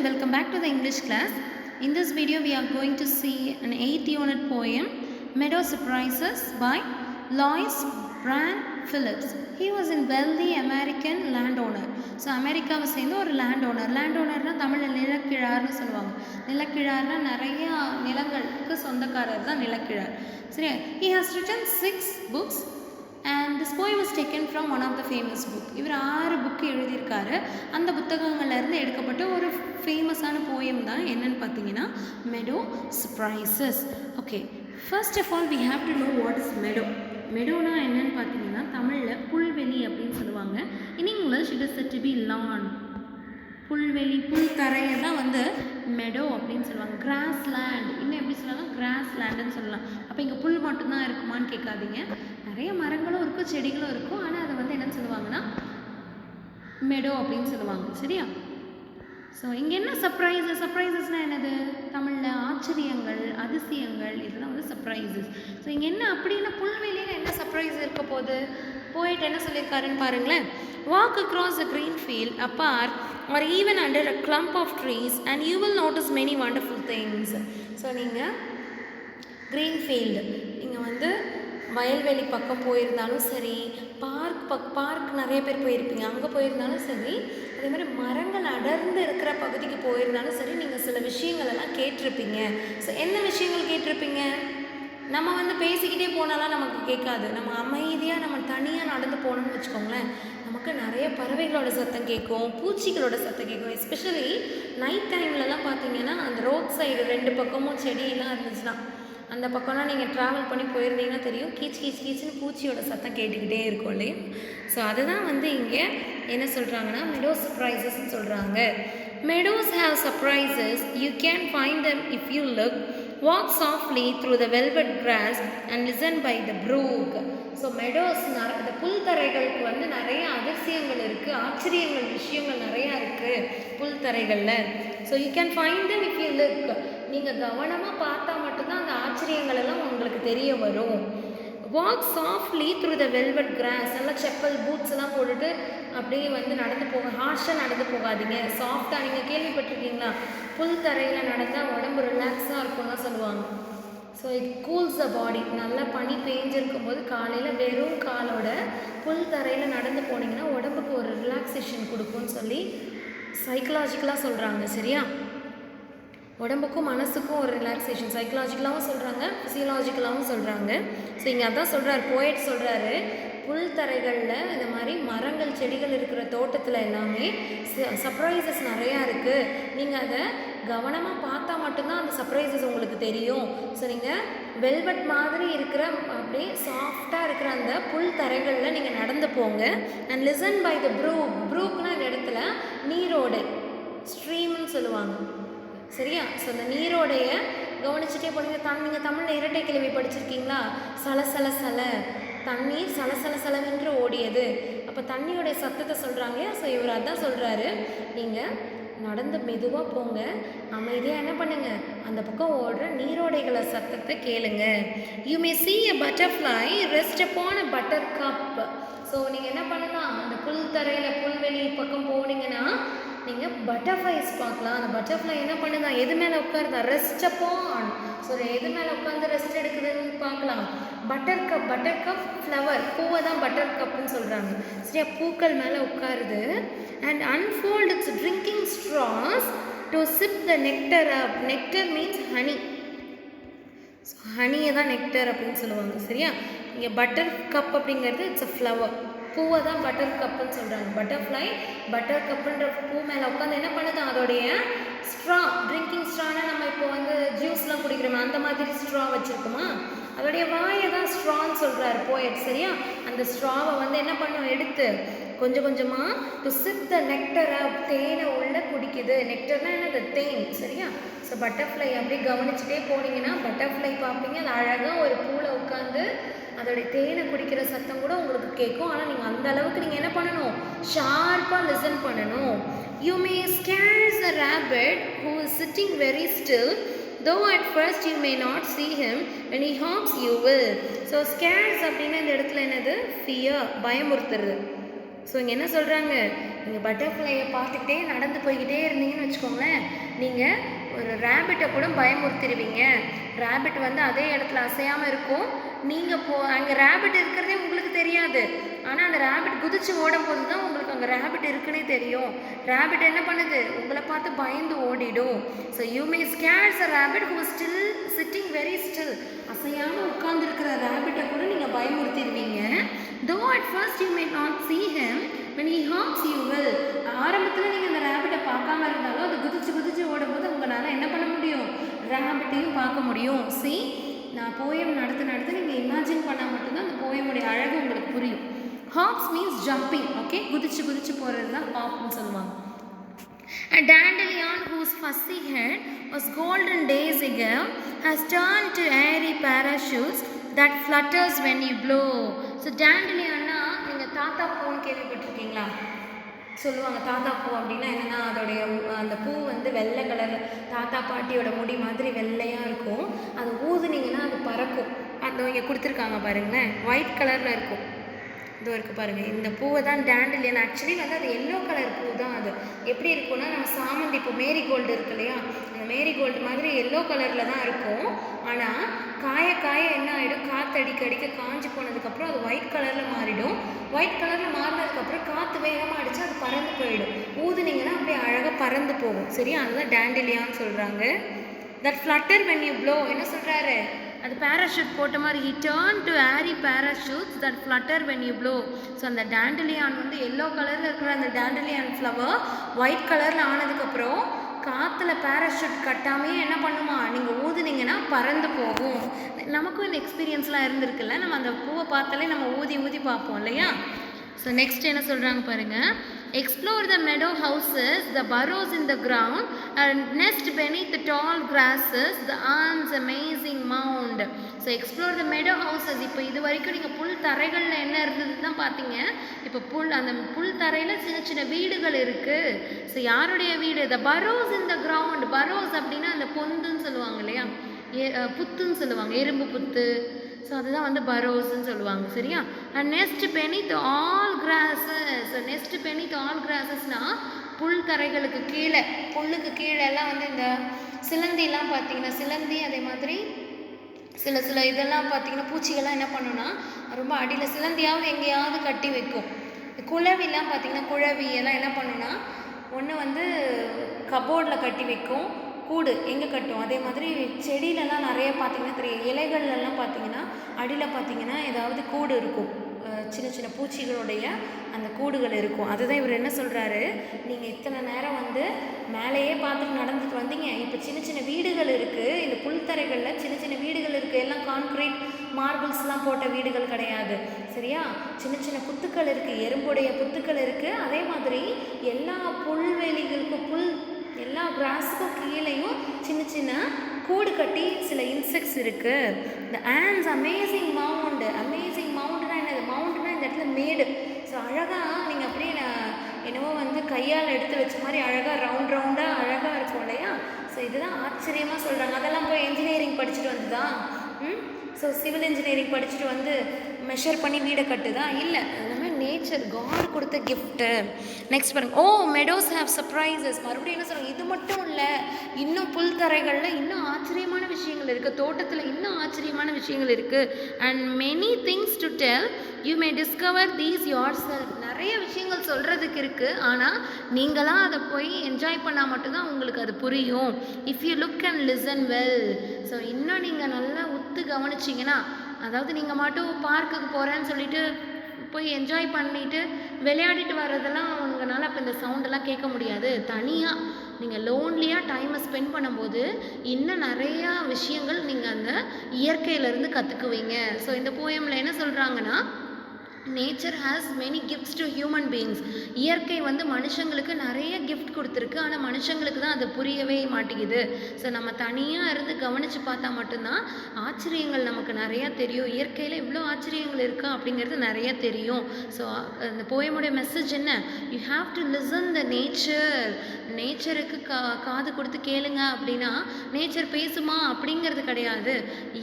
welcome back to the English class. In this video we are going to see an 8th unit poem Meadow Surprises by Louis Brandt Phillips. He was a wealthy American landowner. So அமெரிக்காவை சேர்ந்த ஒரு லேண்ட்ஓனர்னால் தமிழில் நிலக்கிழார்னு சொல்லுவாங்க. நிலக்கிழார்னால் நிறையா நிலங்களுக்கு சொந்தக்காரர் தான் நிலக்கிழார். சரியா? He has written 6 books and this poem was taken from one of the famous book. இவர் 6 புக்கு எழுதியிருக்காரு. அந்த புத்தகங்கள்லேருந்து எடுக்கப்பட்ட ஒரு ஃபேமஸான போயம் தான் என்னன்னு பார்த்தீங்கன்னா meadow surprises. Okay, first of all we have to know what is meadow. மெடோனா என்னன்னு பார்த்தீங்கன்னா தமிழில் புல்வெளி அப்படின்னு சொல்லுவாங்க. In English it is said to be lawn. புல்வெளி, புல் தரையை தான் வந்து மெடோ அப்படின்னு சொல்லுவாங்க. கிராஸ் லேண்ட், இன்னும் எப்படி சொல்லலாம், கிராஸ் லேண்டுன்னு சொல்லலாம். அப்போ இங்கே புல் மட்டும்தான் இருக்குமான்னு கேட்காதீங்க, நிறைய மரங்களும் இருக்கும், செடிகளும் இருக்கும். ஆனால் அதை வந்து என்னன்னு சொல்லுவாங்கன்னா மெடோ அப்படின்னு சொல்லுவாங்க. சரியா? ஸோ இங்கே என்ன சர்ப்ரைசஸ்னால் என்னது, தமிழில் ஆச்சரியங்கள், அதிசயங்கள், இதெல்லாம் வந்து சர்ப்ரைசஸ். ஸோ இங்கே என்ன அப்படின்னா புல்வெளியில் என்ன சர்ப்ரைஸ் இருக்க போகுது, போயிட்டு என்ன சொல்லியிருக்காருன்னு பாருங்களேன். Walk across a green field, a park, or even under a clump of trees and you will notice many wonderful things. So நீங்கள் க்ரீன் ஃபீல்டு, நீங்கள் வந்து வயல்வெளி பக்கம் போயிருந்தாலும் சரி, பார்க் நிறைய பேர் போயிருப்பீங்க, அங்கே போயிருந்தாலும் சரி, அதே மாதிரி மரங்கள் அடர்ந்து இருக்கிற பகுதிக்கு போயிருந்தாலும் சரி, நீங்கள் சில விஷயங்களெல்லாம் கேட்டிருப்பீங்க. ஸோ என்ன விஷயங்கள் கேட்டிருப்பீங்க? நம்ம வந்து பேசிக்கிட்டே போனாலாம் நமக்கு கேட்காது. நம்ம அமைதியாக நம்ம தனியாக நடந்து போகணும்னு வச்சுக்கோங்களேன், நமக்கு நிறைய பறவைகளோட சத்தம் கேட்கும், பூச்சிகளோட சத்தம் கேட்கும். எஸ்பெஷலி நைட் டைம்லலாம் பார்த்தீங்கன்னா அந்த ரோட் சைடு 2 பக்கமும் செடியெல்லாம் இருந்துச்சுன்னா, அந்த பக்கம்லாம் நீங்கள் ட்ராவல் பண்ணி போயிருந்தீங்கன்னா தெரியும், கீச்சுன்னு பூச்சியோட சத்தம் கேட்டுக்கிட்டே இருக்கும் இல்லையா? ஸோ அதுதான் வந்து இங்கே என்ன சொல்கிறாங்கன்னா மெடோ சர்ப்ரைசஸ்ன்னு சொல்கிறாங்க. Meadows have surprises. You can find them if you look. Walk softly through the velvet grass and listen by the brook. So meadows, இந்த புல்தரைகளுக்கு வந்து நிறைய அதிசயங்கள் இருக்குது, ஆச்சரியங்கள், விஷயங்கள் நிறையா இருக்குது புல்தரைகளில். So you can find them if you look. நீங்கள் கவனமாக பார்த்தா மட்டும்தான் அந்த ஆச்சரியங்கள் எல்லாம் உங்களுக்கு தெரிய வரும். Walk softly through the velvet cross. நல்லா செப்பல், பூட்ஸ் எல்லாம் போட்டுட்டு அப்படியே வந்து நடந்து போக, ஹார்ஷாக நடந்து போகாதீங்க, சாஃப்டாக. நீங்கள் கேள்விப்பட்டிருக்கீங்களா, புல் தரையில் நடந்தால் உடம்பு ரிலாக்ஸாக இருக்கும்லாம் சொல்லுவாங்க. ஸோ இட் கூல்ஸ் த பாடி. நல்லா பனி பேஞ்சிருக்கும் போது காலையில் வெறும் காலோட புல் தரையில் நடந்து போனீங்கன்னா உடம்புக்கு ஒரு ரிலாக்ஸேஷன் கொடுக்கும்னு சொல்லி சைக்கலாஜிக்கலாக சொல்கிறாங்க. சரியா? உடம்புக்கும் மனசுக்கும் ஒரு ரிலாக்ஸேஷன், சைக்கலாஜிக்கலாகவும் சொல்கிறாங்க, ஃபிசியலாஜிக்கலாகவும் சொல்கிறாங்க. ஸோ இங்கே அதான் சொல்கிறார், போயட் சொல்கிறாரு, புல் தரைகளில் இந்த மாதிரி மரங்கள், செடிகள் இருக்கிற தோட்டத்தில் எல்லாமே சர்ப்ரைசஸ் நிறையா இருக்குது. நீங்கள் அதை கவனமாக பார்த்தா மட்டும்தான் அந்த சர்ப்ரைசஸ் உங்களுக்கு தெரியும். ஸோ நீங்கள் வெல்வெட் மாதிரி இருக்கிற அப்படியே சாஃப்டாக இருக்கிற அந்த புல் தரைகளில் நீங்கள் நடந்து போங்க. அண்ட் லிசன் பை த ப்ரூக்னா இந்த இடத்துல நீரோடை, ஸ்ட்ரீம்னு சொல்லுவாங்க. சரியா? ஸோ அந்த நீரோடைய கவனிச்சுட்டே போனீங்க. நீங்கள் தமிழில் இரட்டை கிளவி படிச்சிருக்கீங்களா? சல தண்ணீர் சலசலசலவென்று ஓடியது. அப்போ தண்ணியோடைய சத்தத்தை சொல்கிறாங்க இல்லையா? ஸோ இவர் அதான் சொல்கிறாரு, நீங்கள் நடந்து மெதுவாக போங்க, அமைதியாக என்ன பண்ணுங்கள், அந்த பக்கம் ஓடுற நீரோடைகளை சத்தத்தை கேளுங்க. You may see a butterfly rest upon a buttercup. So நீங்கள் என்ன பண்ணலாம், அந்த புல் தரையில் புல்வெளி பக்கம் போனீங்கன்னா நீங்கள் பட்டர்ஃப்ளைஸ் பார்க்கலாம். அந்த பட்டர்ஃப்ளை என்ன பண்ணுதா, எது மேலே உட்காருதா, ரெஸ்ட் அப்பான். ஸோ எது மேலே உட்காந்து ரெஸ்ட் எடுக்குதுன்னு பார்க்கலாம். பட்டர்கப் ஃப்ளவர், பூவை தான் பட்டர் கப்புன்னு சொல்கிறாங்க. சரியா? பூக்கள் மேலே உட்காருது. And unfold its drinking straws to sip the nectar up. Nectar means honey. So ஹனியை தான் நெக்டர் அப்படின்னு சொல்லுவாங்க. சரியா? இங்கே பட்டர் கப் அப்படிங்கிறது இட்ஸ் அ ஃப்ளவர், பூவை தான் பட்டர் கப்புன்னு சொல்கிறாங்க. பட்டர்ஃப்ளை பட்டர் கப்புன்ற பூ மேலே உட்காந்து என்ன பண்ணுது, அதோடைய ஸ்ட்ரா, ட்ரிங்கிங் ஸ்ட்ரானா நம்ம இப்போ வந்து ஜூஸ்லாம் குடிக்கிறோமா அந்த மாதிரி ஸ்ட்ரா வச்சுருக்கோமா, அதோடைய வாயை தான் ஸ்ட்ரான்னு சொல்கிறாரு போயட். சரியா? அந்த ஸ்ட்ராவை வந்து என்ன பண்ணும், எடுத்து கொஞ்சம் கொஞ்சமாக டு சிப் த நெக்டரை, தேனை உள்ளே குடிக்குது. நெக்டர்னா என்னது, தேன். சரியா? ஸோ பட்டர்ஃப்ளை அப்படியே கவனிச்சுட்டே போனீங்கன்னா பட்டர்ஃப்ளை பார்ப்பீங்க, அது அழகாக ஒரு பூவில் உட்காந்து அதோடைய தேனை குடிக்கிற சத்தம் கூட உங்களுக்கு கேட்கும். ஆனால் நீங்கள் அந்த அளவுக்கு நீங்கள் என்ன பண்ணணும், ஷார்ப்பாக லிசன் பண்ணணும். You may scares a rabbit who is sitting very still, though at first you may not see him, when he hops you will. So scares அப்படின்னா இந்த இடத்துல என்னது, ஃபியர், பயமுறுத்துறது. ஸோ இங்கே என்ன சொல்கிறாங்க, நீங்கள் பட்டர்ஃப்ளையை பார்த்துக்கிட்டே நடந்து போய்கிட்டே இருந்தீங்கன்னு வச்சுக்கோங்களேன், நீங்கள் ஒரு ரேபிட்டை கூட பயமுறுத்திடுவீங்க. ரேபிட் வந்து அதே இடத்துல அசையாமல் இருக்கும். நீங்கள் அங்கே ரேபிட் இருக்கிறதே உங்களுக்கு தெரியாது. ஆனால் அந்த ரேபிட் குதிச்சு ஓடும்போது தான் உங்களுக்கு அங்கே ரேபிட் இருக்குன்னே தெரியும். ரேபிட் என்ன பண்ணுது, உங்களை பார்த்து பயந்து ஓடிடும். So you may scares a rabbit who still sitting very still. அசையாமல் உட்கார்ந்துருக்கிற ரேபிட்டை கூட நீங்கள் பயமுறுத்திடுவீங்க. Though at first you may not see him when he harms you will. ஆரம்பத்தில் நீங்கள் அந்த ரேபிட்டை பார்க்காம இருந்தாலும் அது குதிச்சு குதிச்சு ஓடும்போது உங்களால் என்ன பண்ண முடியும், ரேபிட்டையும் பார்க்க முடியும். See, நான் போயம் நடத்த நீங்கள் இமேஜின் பண்ணால் மட்டும்தான் அந்த போயமுடைய அழகு உங்களுக்கு புரியும். Hops means jumping. ஓகே, குதிச்சு குதிச்சு போகிறது தான் ஹாப்னு சொல்லுவாங்க. A dandelion whose fussy head was golden days ago has turned to airy parachutes that flutters when you blow. So dandelion-னா நீங்கள் தாத்தா பூன்னு கேள்விப்பட்டிருக்கீங்களா? சொல்லுவாங்க தாத்தா பூ அப்படின்னா என்னென்னா அதோடைய அந்த பூ வந்து வெள்ளை கலரில் தாத்தா பாட்டியோட முடி மாதிரி வெள்ளையாக இருக்கும். அது ஊதுனீங்கன்னா அது பறக்கும். அது இங்கே கொடுத்துருக்காங்க பாருங்களேன், ஒயிட் கலரில் இருக்கும். இதோ இருக்குது பாருங்கள், இந்த பூவை தான் டேண்டிலியன். ஆக்சுவலி வந்து அது எல்லோ கலர் பூ தான். அது எப்படி இருக்கும்னா நம்ம சாமந்தி இப்போ மேரிகோல்டு இருக்கு இல்லையா, அந்த மேரிகோல்டு மாதிரி எல்லோ கலரில் தான் இருக்கும். ஆனால் காய காய என்ன ஆகிடும், காற்று அடிக்க அடிக்க காஞ்சி போனதுக்கப்புறம் அது ஒயிட் கலரில் மாறிடும். ஒயிட் கலரில் மாறினதுக்கப்புறம் காற்று வேகமாக அடித்து அது பறந்து போயிடும். ஊதுனீங்கன்னா அப்படியே அழகாக பறந்து போகும். சரியா, அதுதான் டேண்டிலியான்னு சொல்கிறாங்க. That flutter when you blow. என்ன சொல்கிறாரு, அது பேராஷூட் போட்ட மாதிரி he turned to airy parachutes that flutter when you blow. So அந்த டேண்டிலியான் வந்து எல்லோ கலரில் இருக்கிற அந்த டேண்டிலியான் ஃப்ளவர் ஒயிட் கலரில் ஆனதுக்கப்புறம் காற்றுல பேராஷூட் கட்டாமே என்ன பண்ணுமா, நீங்கள் ஊதுனீங்கன்னா பறந்து போகும். நமக்கும் இந்த எக்ஸ்பீரியன்ஸ்லாம் இருந்திருக்குல்ல, நம்ம அந்த பூவை பார்த்தாலே நம்ம ஊதி ஊதி பார்ப்போம் இல்லையா. ஸோ நெக்ஸ்ட் என்ன சொல்கிறாங்க பாருங்கள், explore the meadow houses, the burrows in the ground, and nest beneath the tall grasses, the ants amazing mound. So explore the meadow houses. இப்போ இது வரைக்கும் நீங்கள் புல் தரைகளில் என்ன இருந்தது தான் பார்த்தீங்க. இப்போ அந்த புல் தரையில் சின்ன சின்ன வீடுகள் இருக்குது. ஸோ யாருடைய வீடு, the burrows in the ground. burrows அப்படின்னா அந்த பொந்துன்னு சொல்லுவாங்க இல்லையா, புத்துன்னு சொல்லுவாங்க, எறும்பு புத்து. ஸோ அதுதான் வந்து பரோஸ்ன்னு சொல்லுவாங்க. சரியா, and nest beneath all grasses. Nest beneath all கிராஸஸ்னால் புல் தரைகளுக்கு கீழே, புல்லுக்கு கீழே எல்லாம் வந்து இந்த சிலந்திலாம் பார்த்தீங்கன்னா, சிலந்தி அதே மாதிரி சில இதெல்லாம் பார்த்தீங்கன்னா பூச்சிகள்லாம் என்ன பண்ணுன்னா ரொம்ப அடியில் சிலந்தியாவது எங்கேயாவது கட்டி வைக்கும். குளவிலாம் பார்த்தீங்கன்னா, குழவி எல்லாம் என்ன பண்ணுன்னா ஒன்று வந்து கபோர்டில் கட்டி வைக்கும், கூடு எங்கே கட்டும். அதே மாதிரி செடியிலலாம் நிறைய பார்த்திங்கன்னா தெரியும், இலைகள்லாம் பார்த்திங்கன்னா அடியில் பார்த்திங்கன்னா ஏதாவது கூடு இருக்கும், சின்ன சின்ன பூச்சிகளுடைய அந்த கூடுகள் இருக்கும். அதுதான் இவர் என்ன சொல்கிறாரு, நீங்கள் இத்தனை நேரம் வந்து மேலேயே பார்த்துட்டு நடந்துட்டு வந்தீங்க, இப்போ சின்ன சின்ன வீடுகள் இருக்குது, இந்த புல்தரைகளில் சின்ன சின்ன வீடுகள் இருக்குது. எல்லாம் கான்க்ரீட் மார்பிள்ஸ்லாம் போட்ட வீடுகள் கிடையாது. சரியா, சின்ன சின்ன புத்துக்கள் இருக்குது, எறும்புடைய புத்துக்கள் இருக்குது. அதே மாதிரி எல்லா புல்வெளிகளுக்கும் எல்லா கிராஸுக்கும் கீழேயும் சின்ன சின்ன கூடு கட்டி சில இன்செக்ட்ஸ் இருக்குது. இந்த ஆண்ட்ஸ் அமேசிங் மவுண்டு. அமேசிங் மவுண்டுனா என்னது, மவுண்டுனா இந்த இடத்துல மேடு. ஸோ அழகாக நீங்கள் அப்படியே என்னவோ வந்து கையால் எடுத்து வச்ச மாதிரி அழகாக ரவுண்டாக அழகாக இருக்கும் இல்லையா. ஸோ இதுதான் ஆச்சரியமாக சொல்கிறாங்க. அதெல்லாம் போய் இன்ஜினியரிங் படிச்சுட்டு வந்துதான். ஸோ சிவில் இன்ஜினியரிங் படிச்சுட்டு வந்து மெஷர் பண்ணி வீடை கட்டுதா, இல்லை, எல்லாமே நேச்சர், காட் கொடுத்த கிஃப்ட்டு. நெக்ஸ்ட் பாருங்க, மெடோஸ் ஹேவ் சர்ப்ரைசஸ். மறுபடியும் என்ன சொல்கிறாங்க, இது மட்டும் இல்லை, இன்னும் புல் தரைகளில் இன்னும் ஆச்சரியமான விஷயங்கள் இருக்குது, தோட்டத்தில் இன்னும் ஆச்சரியமான விஷயங்கள் இருக்குது. And many things to tell, you may discover these your self. நிறைய விஷயங்கள் சொல்கிறதுக்கு இருக்குது, ஆனால் நீங்களாம் அதை போய் என்ஜாய் பண்ணால் மட்டும்தான் உங்களுக்கு அது புரியும். If you look and listen well. So இன்னும் நீங்கள் நல்லா உத்து கவனிச்சிங்கன்னா, அதாவது நீங்கள் மட்டும் பார்க்குக்கு போகிறேன்னு சொல்லிட்டு போய் என்ஜாய் பண்ணிவிட்டு விளையாடிட்டு வர்றதெல்லாம் உங்களால் அப்போ இந்த சவுண்டெல்லாம் கேட்க முடியாது. தனியாக நீங்கள் லோன்லியாக டைமை ஸ்பெண்ட் பண்ணும்போது இன்னும் நிறையா விஷயங்கள் நீங்கள் அந்த இயற்கையிலேருந்து கற்றுக்குவீங்க. ஸோ இந்த போயமில் என்ன சொல்கிறாங்கன்னா, nature has many gifts to human beings. இயற்கை வந்து மனுஷங்களுக்கு நிறைய கிஃப்ட் கொடுத்துருக்கு, ஆனால் மனுஷங்களுக்கு தான் அது புரியவே மாட்டேங்குது. ஸோ நம்ம தனியாக இருந்து கவனித்து பார்த்தா மட்டும்தான் ஆச்சரியங்கள் நமக்கு நிறையா தெரியும். இயற்கையில் இவ்வளோ ஆச்சரியங்கள் இருக்கா அப்படிங்கிறது நிறைய தெரியும். ஸோ அந்த போயமுடைய மெசேஜ் என்ன, you have to listen the nature. நேச்சருக்கு காது கொடுத்து கேளுங்க அப்படின்னா நேச்சர் பேசுமா அப்படிங்கிறது கிடையாது.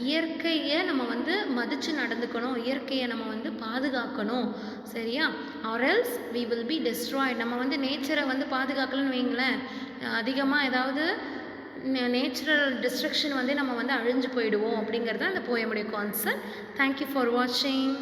இயற்கையை நம்ம வந்து மதித்து நடந்துக்கணும், இயற்கையை நம்ம வந்து பாதுகாக்கணும். சரியா? Or else we will be destroyed. நம்ம வந்து நேச்சரை வந்து பாதுகாக்கலன்னு வைங்களேன், அதிகமாக ஏதாவது நேச்சுரல் டிஸ்ட்ரக்ஷன் வந்து நம்ம வந்து அழிஞ்சு போயிடுவோம் அப்படிங்கிறது தான் இந்த போயமுடைய கான்செப்ட். தேங்க்யூ ஃபார் வாட்சிங்.